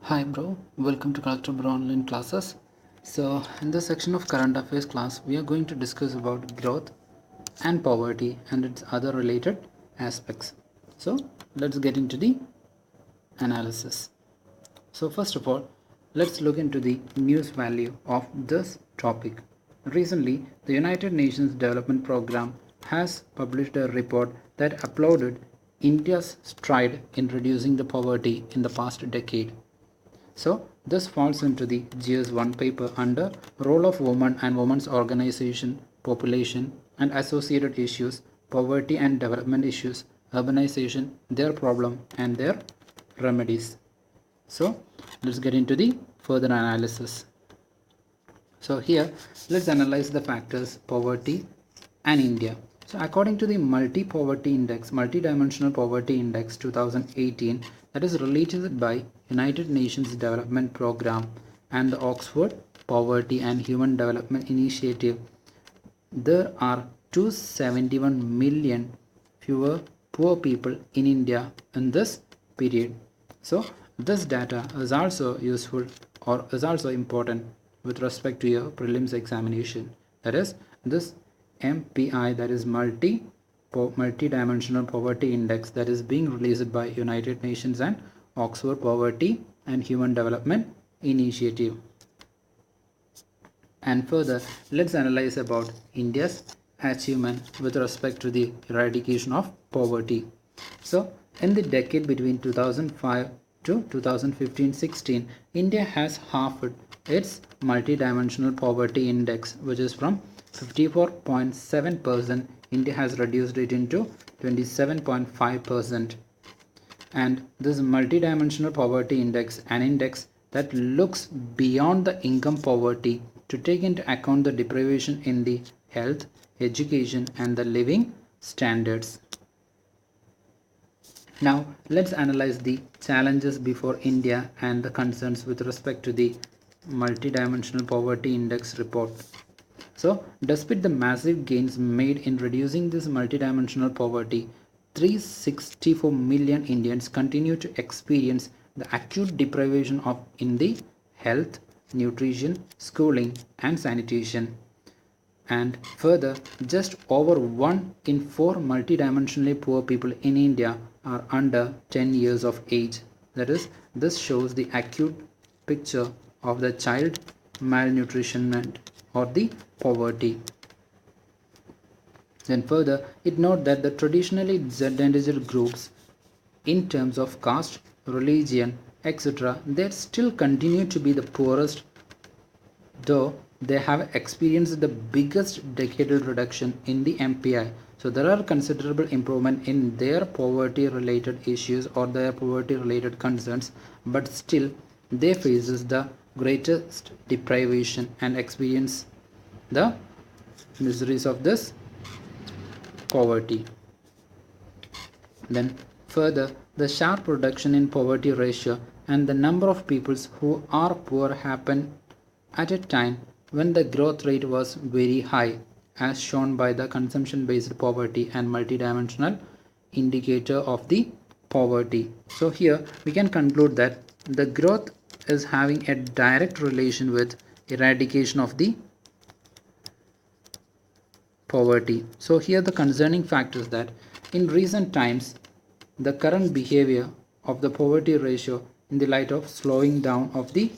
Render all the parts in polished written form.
Hi bro, welcome to Collector Bro online classes. So in this section of current affairs class, we are going to discuss about growth and poverty and its other related aspects. So let's get into the analysis. So first of all, let's look into the news value of this topic. Recently, the United Nations Development Programme has published a report that applauded India's stride in reducing the poverty in the past decade. So this falls into the GS1 paper under role of women and women's organization, population and associated issues, poverty and development issues, urbanization, their problem and their remedies. So let's get into the further analysis. So here let's analyze the factors poverty and India. So according to the multi-dimensional poverty index 2018 that is released by United Nations Development Programme and the Oxford Poverty and Human Development Initiative, there are 271 million fewer poor people in India in this period. So this data is also useful or is also important with respect to your prelims examination. That is this MPI, that is multi-dimensional poverty index, that is being released by United Nations and Oxford Poverty and Human Development Initiative. And further, let's analyze about India's achievement with respect to the eradication of poverty. So in the decade between 2005 to 2015-16, India has halved its multi-dimensional poverty index, which is from 54.7%. India has reduced it into 27.5%. And this multi-dimensional poverty index, an index that looks beyond the income poverty to take into account the deprivation in the health, education and the living standards. Now let's analyze the challenges before India and the concerns with respect to the multi-dimensional poverty index report. So despite the massive gains made in reducing this multi-dimensional poverty, 364 million Indians continue to experience the acute deprivation of in the health, nutrition, schooling and sanitation. And further, just over 1 in 4 multidimensionally poor people in India are under 10 years of age. That is, this shows the acute picture of the child malnutrition or the poverty. Then further, it note that the traditionally disadvantaged groups in terms of caste, religion, etc., they still continue to be the poorest, though they have experienced the biggest decadal reduction in the MPI. So there are considerable improvement in their poverty related issues or their poverty related concerns, but still they faces the greatest deprivation and experience the miseries of this poverty. Then further, the sharp reduction in poverty ratio and the number of peoples who are poor happen at a time when the growth rate was very high, as shown by the consumption based poverty and multidimensional indicator of the poverty. So here we can conclude that the growth is having a direct relation with eradication of the poverty. So here the concerning fact is that in recent times the current behavior of the poverty ratio in the light of slowing down of the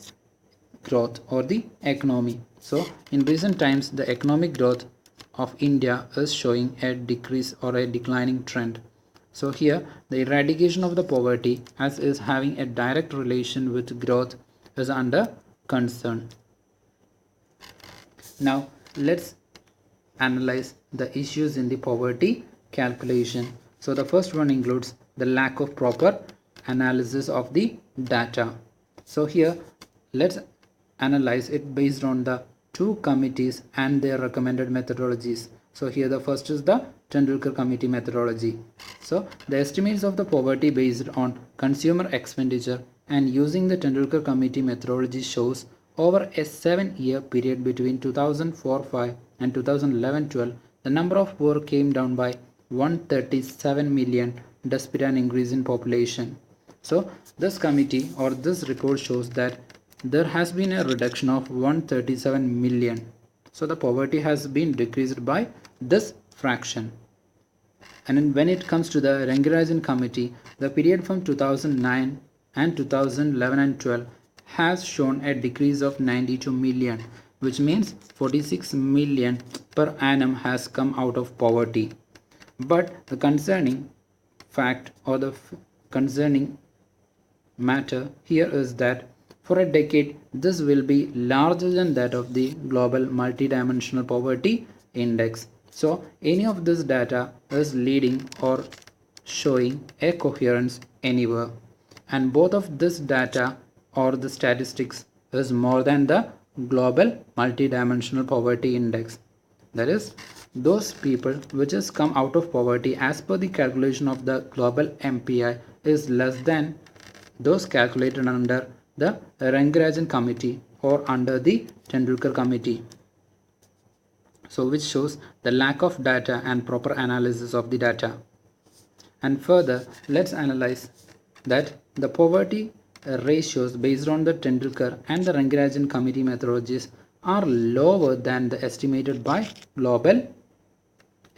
growth or the economy. So in recent times the economic growth of India is showing a decrease or a declining trend. So here the eradication of the poverty as is having a direct relation with growth is under concern. Now let's analyze the issues in the poverty calculation. So the first one includes the lack of proper analysis of the data. So here let's analyze it based on the two committees and their recommended methodologies. So here the first is the Tendulkar committee methodology. So the estimates of the poverty based on consumer expenditure and using the Tendulkar committee methodology shows over a 7-year period between 2004-5 and 2011-12, the number of poor came down by 137 million despite an increase in population. So this committee or this report shows that there has been a reduction of 137 million. So the poverty has been decreased by this fraction. And when it comes to the Rangarajan committee, the period from 2009 and 2011 and 12 has shown a decrease of 92 million, which means 46 million per annum has come out of poverty. But the concerning fact or the concerning matter here is that for a decade this will be larger than that of the global multidimensional poverty index. So any of this data is leading or showing a coherence anywhere, and both of this data or the statistics is more than the global multidimensional poverty index. That is, those people which has come out of poverty as per the calculation of the global MPI is less than those calculated under the Rangarajan committee or under the Tendulkar committee. So which shows the lack of data and proper analysis of the data. And further, let's analyze that the poverty ratios based on the Tendulkar and the Rangarajan committee methodologies are lower than the estimated by global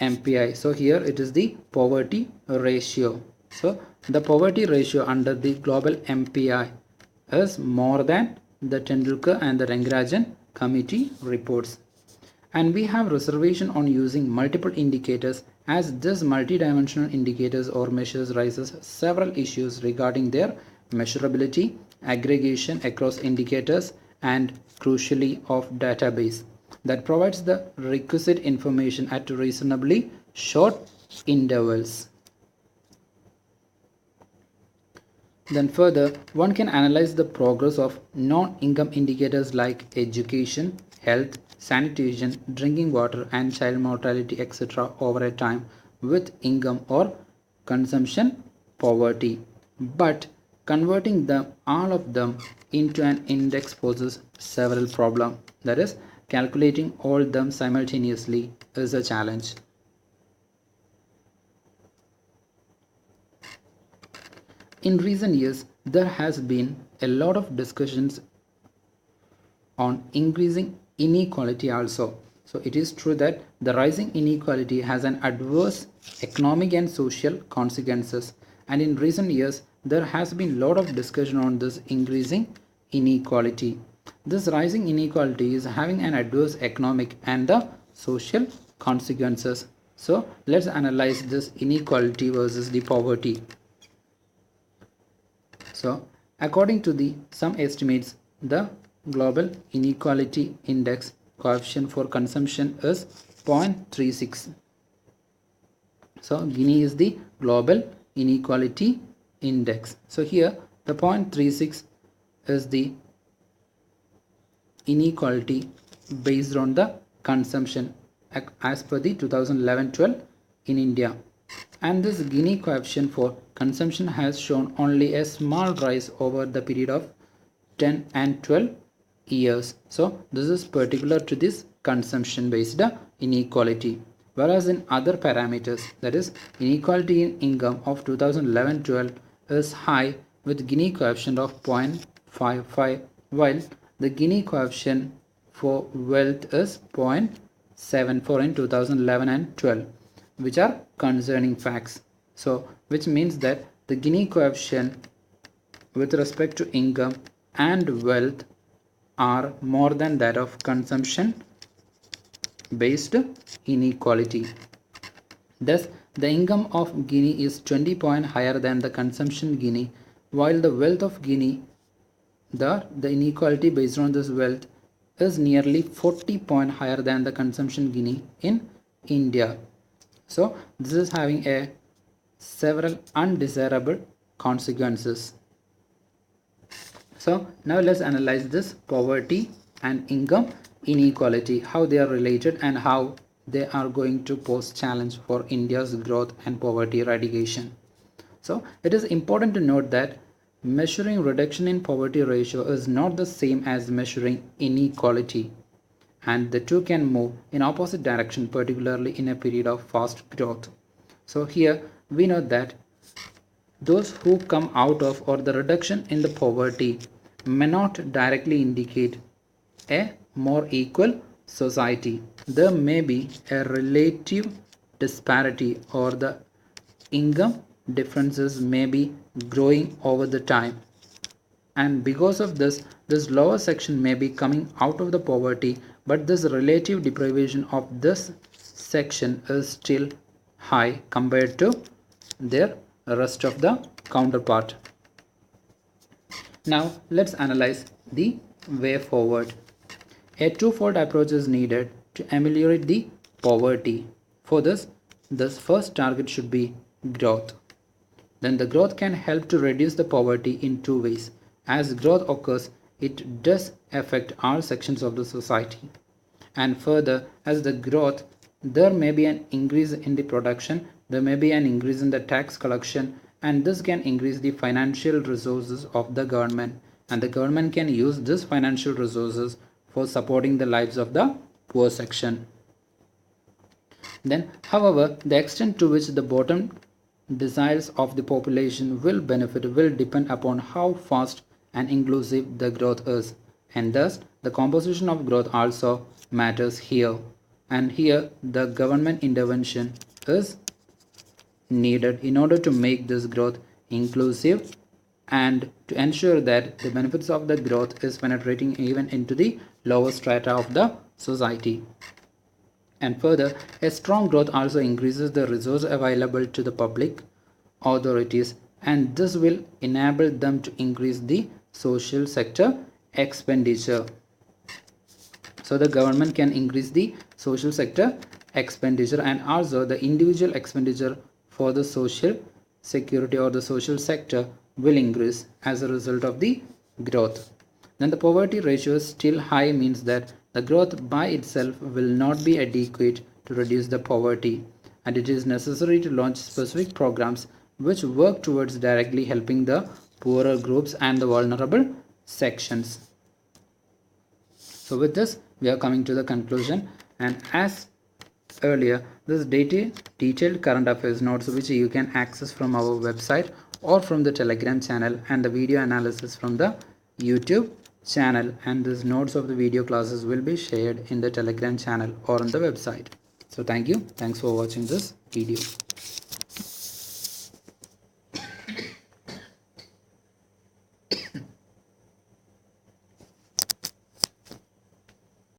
MPI. So here it is the poverty ratio. So the poverty ratio under the global MPI is more than the Tendulkar and the Rangarajan committee reports. And we have reservation on using multiple indicators, as this multidimensional indicators or measures raises several issues regarding their measurability, aggregation across indicators, and crucially of database that provides the requisite information at reasonably short intervals. Then further, one can analyze the progress of non-income indicators like education, health, sanitation, drinking water, and child mortality, etc. over a time with income or consumption poverty. But converting them all of them into an index poses several problems. That is, calculating all them simultaneously is a challenge. In recent years, there has been a lot of discussions on increasing inequality also. So it is true that the rising inequality has an adverse economic and social consequences, and in recent years there has been a lot of discussion on this increasing inequality. This rising inequality is having an adverse economic and the social consequences. So let's analyze this inequality versus the poverty. So according to the some estimates, the global inequality index coefficient for consumption is 0.36. So Guinea is the global inequality index. So here the 0.36 is the inequality based on the consumption as per the 2011-12 in India. And this Gini coefficient for consumption has shown only a small rise over the period of 10 and 12 years. So this is particular to this consumption based inequality. Whereas in other parameters, that is inequality in income of 2011-12 is high with Gini coefficient of 0.55, while the Gini coefficient for wealth is 0.74 in 2011 and 12, which are concerning facts. So which means that the Gini coefficient with respect to income and wealth are more than that of consumption based inequality. Thus the income of Guinea is 20 points higher than the consumption Guinea, while the wealth of Guinea, the inequality based on this wealth is nearly 40 points higher than the consumption Guinea in India. So this is having a several undesirable consequences. So now let's analyze this poverty and income inequality, how they are related and how they are going to pose challenge for India's growth and poverty eradication. So it is important to note that measuring reduction in poverty ratio is not the same as measuring inequality, and the two can move in opposite direction, particularly in a period of fast growth. So here we know that those who come out of or the reduction in the poverty may not directly indicate a more equal society. There may be a relative disparity or the income differences may be growing over the time, and because of this lower section may be coming out of the poverty, but this relative deprivation of this section is still high compared to their rest of the counterpart. Now let's analyze the way forward. A twofold approach is needed to ameliorate the poverty. For this first target should be growth. Then the growth can help to reduce the poverty in two ways. As growth occurs, it does affect all sections of the society. And further, as the growth, there may be an increase in the production, there may be an increase in the tax collection, and this can increase the financial resources of the government. And the government can use this financial resources for supporting the lives of the poor section. Then, however, the extent to which the bottom desires of the population will benefit will depend upon how fast and inclusive the growth is, and thus the composition of growth also matters here. And here the government intervention is needed in order to make this growth inclusive and to ensure that the benefits of the growth is penetrating even into the lower strata of the society. And further, a strong growth also increases the resource available to the public authorities, and this will enable them to increase the social sector expenditure. So the government can increase the social sector expenditure, and also the individual expenditure for the social security or the social sector will increase as a result of the growth. Then the poverty ratio is still high means that the growth by itself will not be adequate to reduce the poverty, and it is necessary to launch specific programs which work towards directly helping the poorer groups and the vulnerable sections. So with this we are coming to the conclusion, and as earlier, this detailed current affairs notes which you can access from our website or from the Telegram channel, and the video analysis from the YouTube channel, and these notes of the video classes will be shared in the Telegram channel or on the website. So thanks for watching this video.